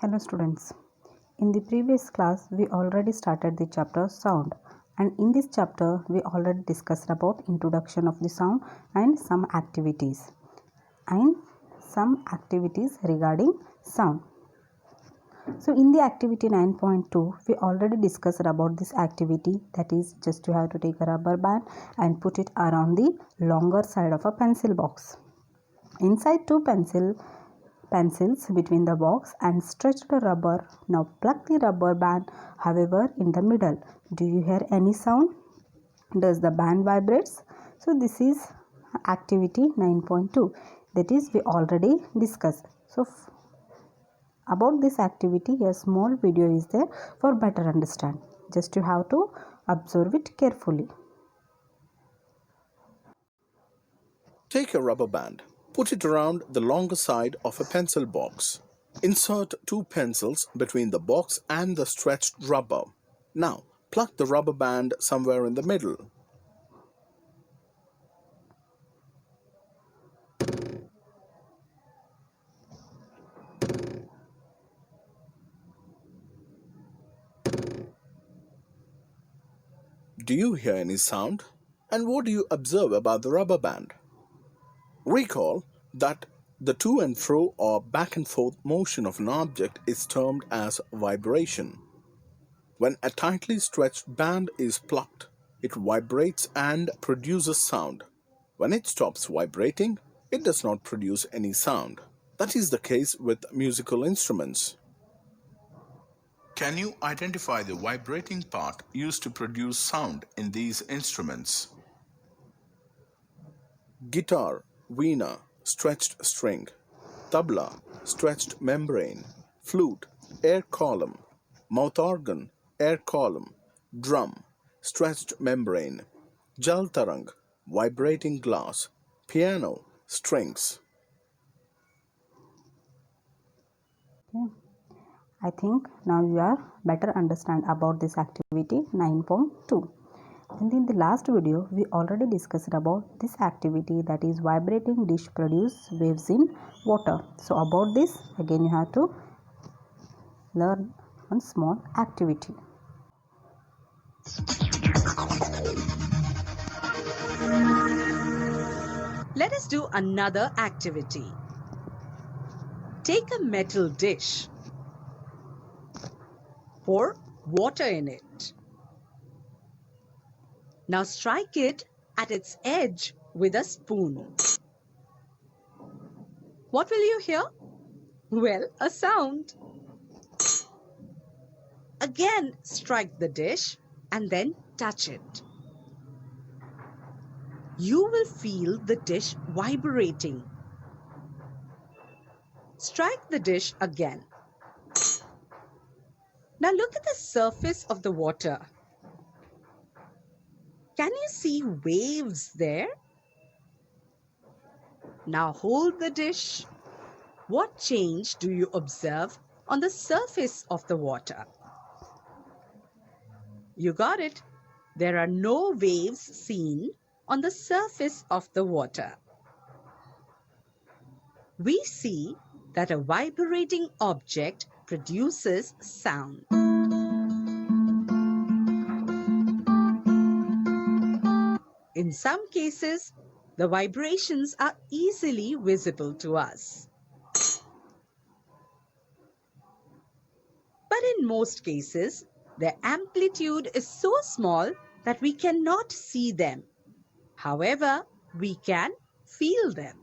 Hello students. In the previous class we already started the chapter sound, and in this chapter we already discussed about introduction of the sound and some activities regarding sound. So in the activity 9.2 we already discussed about this activity, that is just you have to take a rubber band and put it around the longer side of a pencil box. Inside two pencils between the box and stretch the rubber. Now plug the rubber band, however, in the middle. Do you hear any sound? Does the band vibrates? So this is activity 9.2, that is we already discussed. So about this activity a small video is there for better understand. Just you have to observe it carefully. Take a rubber band. Put it around the longer side of a pencil box. Insert two pencils between the box and the stretched rubber. Now, plug the rubber band somewhere in the middle. Do you hear any sound? And what do you observe about the rubber band? Recall that the to and fro or back and forth motion of an object is termed as vibration. When a tightly stretched band is plucked, it vibrates and produces sound. When it stops vibrating, it does not produce any sound. That is the case with musical instruments. Can you identify the vibrating part used to produce sound in these instruments? Guitar, veena, stretched string. Tabla, stretched membrane. Flute, air column. Mouth organ, air column. Drum, stretched membrane. Jal tarang, vibrating glass. Piano, strings. Okay. I think now you are better understand about this activity 9.2. And in the last video we already discussed about this activity, that is vibrating dish produce waves in water. So about this again you have to learn one small activity. Let us do another activity. Take a metal dish. Pour water in it. Now strike it at its edge with a spoon. What will you hear? Well, a sound. Again, strike the dish and then touch it. You will feel the dish vibrating. Strike the dish again. Now look at the surface of the water. Can you see waves there? Now hold the dish. What change do you observe on the surface of the water? You got it. There are no waves seen on the surface of the water. We see that a vibrating object produces sound. In some cases, the vibrations are easily visible to us. But in most cases, their amplitude is so small that we cannot see them. However, we can feel them.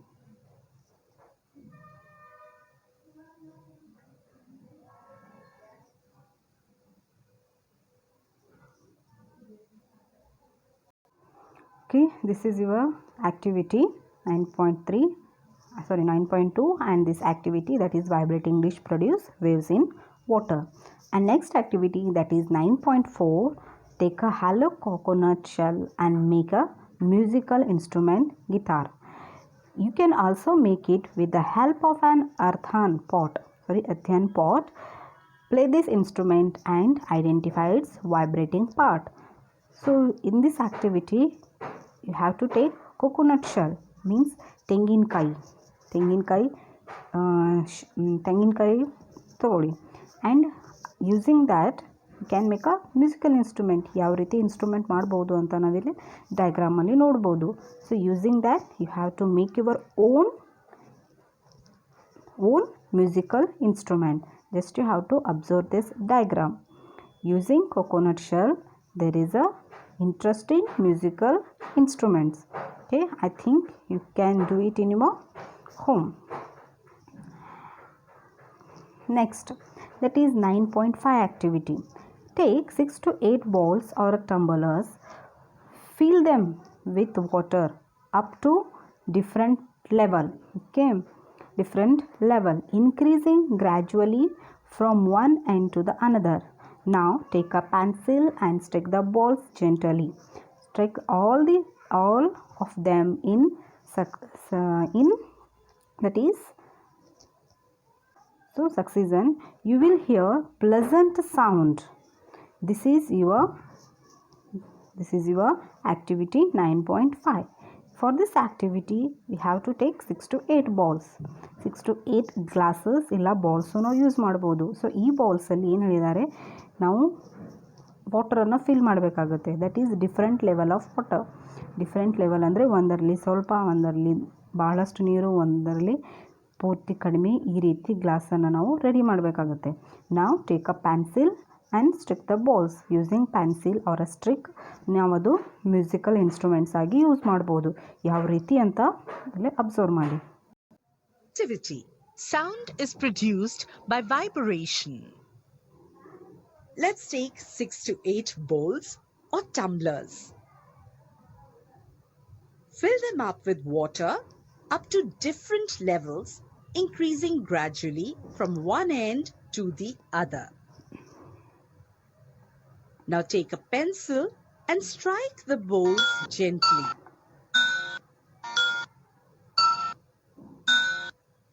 Okay, this is your activity 9.2, and this activity, that is vibrating dish produce waves in water. And next activity, that is 9.4, take a hollow coconut shell and make a musical instrument, guitar. You can also make it with the help of an earthen pot. Play this instrument and identify its vibrating part. So in this activity you have to take coconut shell, means ತೆಂಗಿನಕಾಯಿ ತಗೊಳ್ಳಿ. And using that you can make a musical instrument. ಯಾವ ರೀತಿ instrument ಮಾಡ್ಬೋದು ಅಂತ ನಾವಿಲ್ಲಿ ಡಯಾಗ್ರಾಮಲ್ಲಿ ನೋಡ್ಬೋದು. So using that you have to make your own musical instrument. Just you have to observe this diagram. Using coconut shell, there is a interesting musical instruments. Okay, I think you can do it in your home. Next, that is 9.5 activity. Take 6 to 8 balls or tumblers, fill them with water up to different level. Okay, different level, increasing gradually from one end to the another. Now take a pencil and stick the balls gently. Strike all of them in that is so succession. You will hear pleasant sound. This is your activity 9.5. For this activity we have to take 6 to 8 balls. 6 to 8 glasses ಇಲ್ಲ balls ನಾವು use ಮಾಡ್ಬೋದು. So ಈ ಬಾಲ್ಸಲ್ಲಿ ಏನು ಹೇಳಿದ್ದಾರೆ, ನಾವು ವಾಟರನ್ನು fill ಮಾಡಬೇಕಾಗುತ್ತೆ. That is different level of water. Different level ಅಂದರೆ ಒಂದರಲ್ಲಿ ಸ್ವಲ್ಪ, ಒಂದರಲ್ಲಿ ಭಾಳಷ್ಟು ನೀರು, ಒಂದರಲ್ಲಿ ಪೂರ್ತಿ ಕಡಿಮೆ. ಈ ರೀತಿ ಗ್ಲಾಸನ್ನು ನಾವು ರೆಡಿ ಮಾಡಬೇಕಾಗುತ್ತೆ. ನಾವು take a pencil and stick the balls. Using pencil ಅವರ ಸ್ಟ್ರಿಕ್ ನಾವದು ಮ್ಯೂಸಿಕಲ್ ಇನ್ಸ್ಟ್ರೂಮೆಂಟ್ಸ್ ಆಗಿ ಯೂಸ್ ಮಾಡ್ಬೋದು. ಯಾವ ರೀತಿ ಅಂತ ಅಲ್ಲಿ ಅಬ್ಸರ್ವ್ ಮಾಡಿ. Activity. Sound is produced by vibration. Let's take 6 to 8 bowls or tumblers. Fill them up with water up to different levels, increasing gradually from one end to the other. Now take a pencil and strike the bowls gently.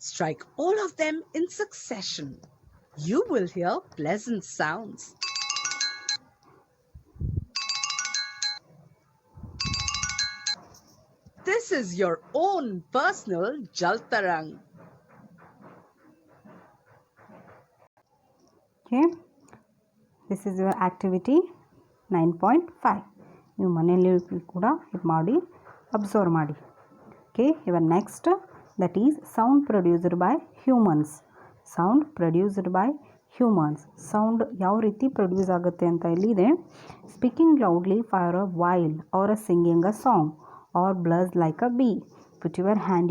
Strike all of them in succession. You will hear pleasant sounds. This is your own personal Jaltarang. Okay, this is your activity 9.5. ನೀವು ಮನೆಯಲ್ಲಿ ಕೂಡ ಇದು ಮಾಡಿ observe ಮಾಡಿ. Okay, your next, that is sound produced by humans. Sound produced by humans. Sound ಯಾವ ರೀತಿ produce ಆಗುತ್ತೆ ಅಂತ ಇಲ್ಲಿದೆ. Speaking loudly for a while or singing a song or buzz like a bee. Put your hand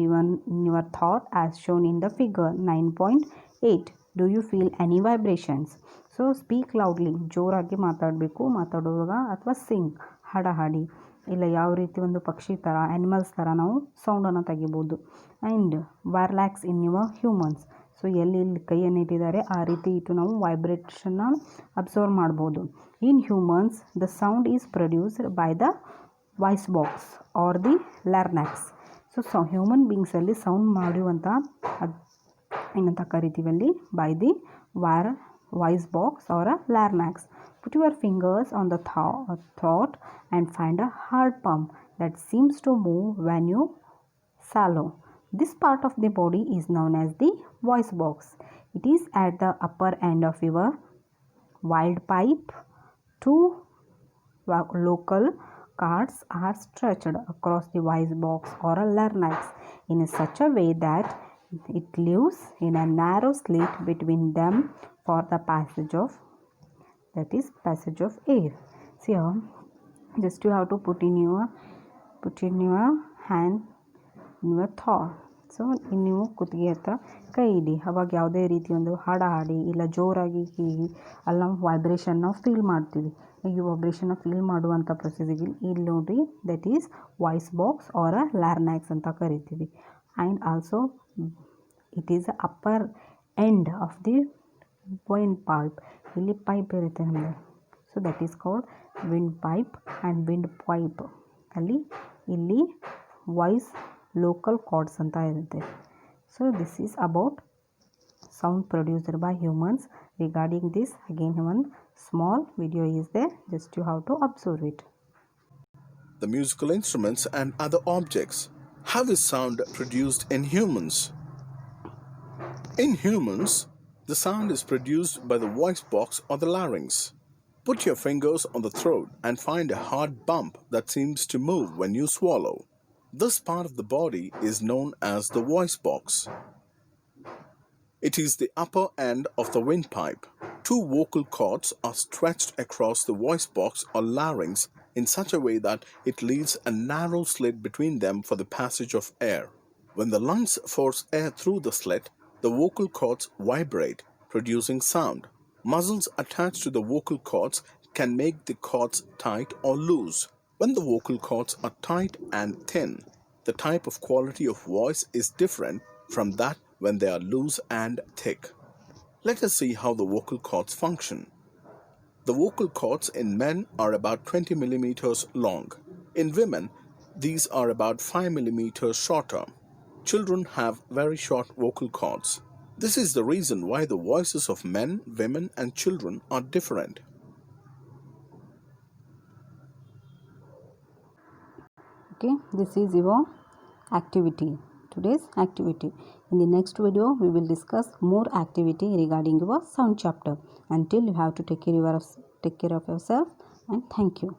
in your thought as shown in the figure 9.8. Do you feel any vibrations? So speak loudly. ಜೋರಾಗಿ ಮಾತಾಡುವಾಗ ಅಥವಾ ಸಿಂಗ್, ಹಾಡಿ, ಇಲ್ಲ ಯಾವ ರೀತಿ ಒಂದು ಪಕ್ಷಿ ಥರ, ಆ್ಯನಿಮಲ್ಸ್ ಥರ ನಾವು ಸೌಂಡನ್ನು ತೆಗಿಬೋದು. And wireless in your humans. So ಎಲ್ಲಿ ಕೈಯನ್ನು ಇಟ್ಟಿದ್ದಾರೆ ಆ ರೀತಿ ಇಟ್ಟು ನಾವು ವೈಬ್ರೇಷನ್ನ ಅಬ್ಸರ್ವ್ ಮಾಡ್ಬೋದು. In humans the sound is produced by the voice box or the larynx. So human ಬೀಯಿಂಗ್ಸಲ್ಲಿ ಸೌಂಡ್ ಮಾಡುವಂಥ ಏನಂತ ಕರಿತೀವಲ್ಲಿ, by the voice box or a larynx. Put your fingers on the throat and find a heart pump that seems to move when you swallow. This part of the body is known as the voice box. It is at the upper end of your windpipe. Two local cords are stretched across the voice box or a larynx in such a way that it leaves in a narrow slit between them for the passage of air. See here, just you have to put in your hand in your thought. So ನೀವು ಕುತ್ತಿಗೆ ಹತ್ರ ಕೈ ಇಡಿ. ಅವಾಗ ಯಾವುದೇ ರೀತಿ ಒಂದು ಹಾಡಿ ಇಲ್ಲ ಜೋರಾಗಿ ಹೀಗೆ ಅಲ್ಲಿ ನಾವು ವೈಬ್ರೇಷನ್ ನಾವು ಫೀಲ್ ಮಾಡ್ತೀವಿ. ಈ ವೈಬ್ರೇಷನ್ನ ಫೀಲ್ ಮಾಡುವಂಥ ಪ್ರೊಸೀಜರ್ಗೆ ಇಲ್ಲಿ ನೋಡಿರಿ, that is voice box or a larynx ಅಂತ ಕರಿತೀವಿ. And also it is a upper end of the wind pipe. ಇಲ್ಲಿ ಪೈಪ್ ಇರುತ್ತೆ ನಮಗೆ. So that is called wind pipe and wind pipe. ಇಲ್ಲಿ ವಾಯ್ಸ್ ಲೋಕಲ್ ಕಾರ್ಡ್ಸ್ ಅಂತ ಇರುತ್ತೆ. So this is about sound produced by humans. Regarding this, again one small video is there, just you have to observe it. The musical instruments and other objects. How is sound produced in humans? In humans, The sound is produced by the voice box or the larynx. Put your fingers on the throat and find a hard bump that seems to move when you swallow. This part of the body is known as the voice box. It is the upper end of the windpipe. Two vocal cords are stretched across the voice box or larynx in such a way that it leaves a narrow slit between them for the passage of air. When the lungs force air through the slit, the vocal cords vibrate, producing sound. Muscles attached to the vocal cords can make the cords tight or loose. When the vocal cords are tight and thin, the type of quality of voice is different from that when they are loose and thick. Let us see how the vocal cords function. The vocal cords in men are about 20 millimeters long. In women, these are about 5 millimeters shorter. Children have very short vocal cords. This is the reason why the voices of men, women, and children are different. Okay, this is your activity, today's activity. In the next video we will discuss more activity regarding your sound chapter. Until, you have to take care of yourself, and thank you.